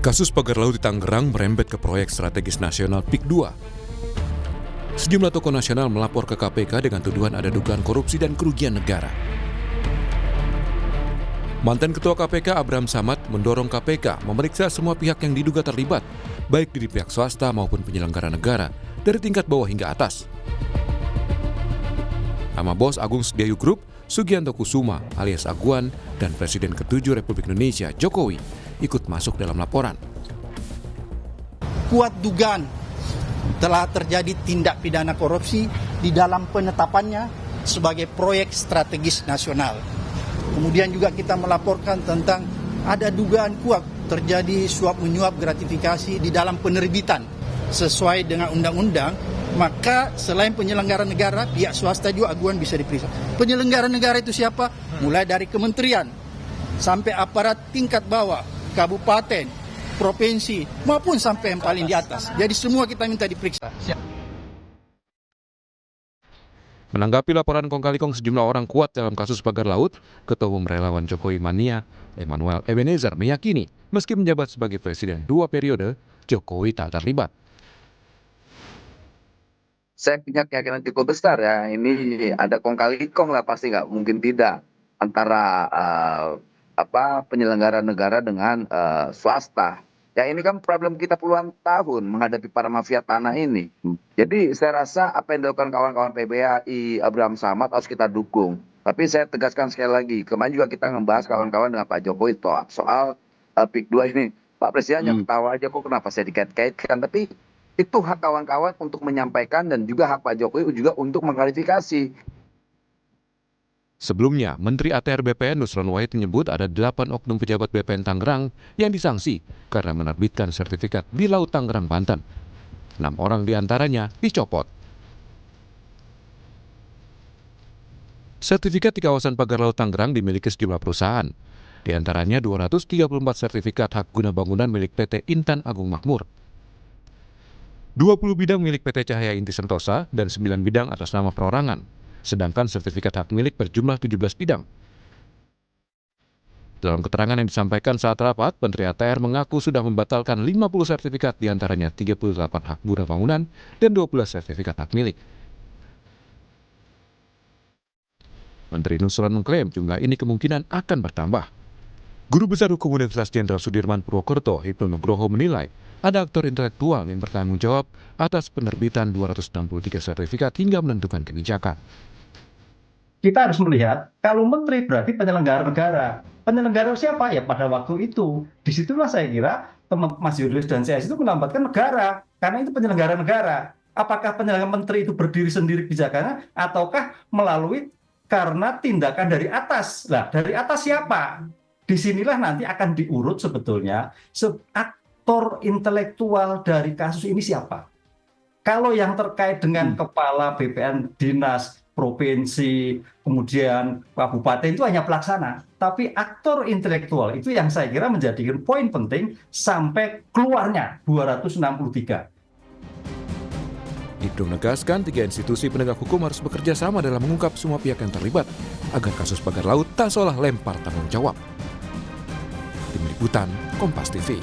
Kasus pagar laut di Tangerang merembet ke proyek strategis nasional PIK 2. Sejumlah tokoh nasional melapor ke KPK dengan tuduhan ada dugaan korupsi dan kerugian negara. Mantan Ketua KPK Abraham Samad mendorong KPK memeriksa semua pihak yang diduga terlibat, baik dari pihak swasta maupun penyelenggara negara, dari tingkat bawah hingga atas. Nama bos Agung Sedayu Group, Sugianto Kusuma alias Aguan, dan Presiden ke-7 Republik Indonesia, Jokowi, ikut masuk dalam laporan. Kuat dugaan telah terjadi tindak pidana korupsi di dalam penetapannya sebagai proyek strategis nasional. Kemudian juga kita melaporkan tentang ada dugaan kuat terjadi suap menyuap gratifikasi di dalam penerbitan sesuai dengan undang-undang. Maka selain penyelenggara negara, pihak swasta juga aguan bisa diperiksa. Penyelenggara negara itu siapa? Mulai dari kementerian sampai aparat tingkat bawah, kabupaten, provinsi, maupun sampai yang paling di atas. Jadi semua kita minta diperiksa. Menanggapi laporan kong kali kong sejumlah orang kuat dalam kasus pagar laut, Ketua Umum Relawan Jokowi Mania, Emmanuel Ebenezer, meyakini meski menjabat sebagai presiden 2 periode, Jokowi tak terlibat. Saya punya keyakinan cukup besar ya, ini ada kong kali kong lah, pasti nggak mungkin tidak antara penyelenggara negara dengan swasta. Ya ini kan problem kita puluhan tahun menghadapi para mafia tanah ini. Jadi saya rasa apa yang dilakukan kawan-kawan PBAI, Abraham Samad harus kita dukung. Tapi saya tegaskan sekali lagi, kemarin juga kita ngebahas kawan-kawan dengan Pak Jokowi soal PIK 2 ini. Pak Presiden yang ketawa aja kok kenapa saya dikait-kaitkan. Tapi itu hak kawan-kawan untuk menyampaikan dan juga hak Pak Jokowi juga untuk mengklarifikasi. Sebelumnya, Menteri ATR BPN Nusron Wahid menyebut ada 8 oknum pejabat BPN Tangerang yang disanksi karena menerbitkan sertifikat di Laut Tangerang, Banten. 6 orang diantaranya dicopot. Sertifikat di kawasan pagar Laut Tangerang dimiliki sejumlah perusahaan. Di antaranya 234 sertifikat hak guna bangunan milik PT Intan Agung Makmur, 20 bidang milik PT Cahaya Inti Sentosa, dan 9 bidang atas nama perorangan. Sedangkan sertifikat hak milik berjumlah 17 bidang. Dalam keterangan yang disampaikan saat rapat, Menteri ATR mengaku sudah membatalkan 50 sertifikat, diantaranya 38 hak guna bangunan dan 12 sertifikat hak milik. Menteri Nusron mengklaim jumlah ini kemungkinan akan bertambah. Guru Besar Hukum Universitas Jenderal Sudirman Purwokerto, Hipnu Nugroho, menilai ada aktor intelektual yang bertanggung jawab atas penerbitan 263 sertifikat hingga menentukan kebijakan. Kita harus melihat kalau menteri berarti penyelenggara negara. Penyelenggara siapa? Ya pada waktu itu. Disitulah saya kira Mas Julius dan saya itu menambahkan negara. Karena itu penyelenggara negara. Apakah penyelenggara menteri itu berdiri sendiri kebijakannya ataukah melalui karena tindakan dari atas? Nah, dari atas siapa? Disinilah nanti akan diurut sebetulnya aktor intelektual dari kasus ini siapa. Kalau yang terkait dengan kepala BPN dinas, provinsi, kemudian kabupaten itu hanya pelaksana. Tapi aktor intelektual itu yang saya kira menjadikan poin penting sampai keluarnya 263. Hipnu menegaskan 3 institusi penegak hukum harus bekerja sama dalam mengungkap semua pihak yang terlibat agar kasus pagar laut tak seolah lempar tanggung jawab. Tim Liputan, Kompas TV.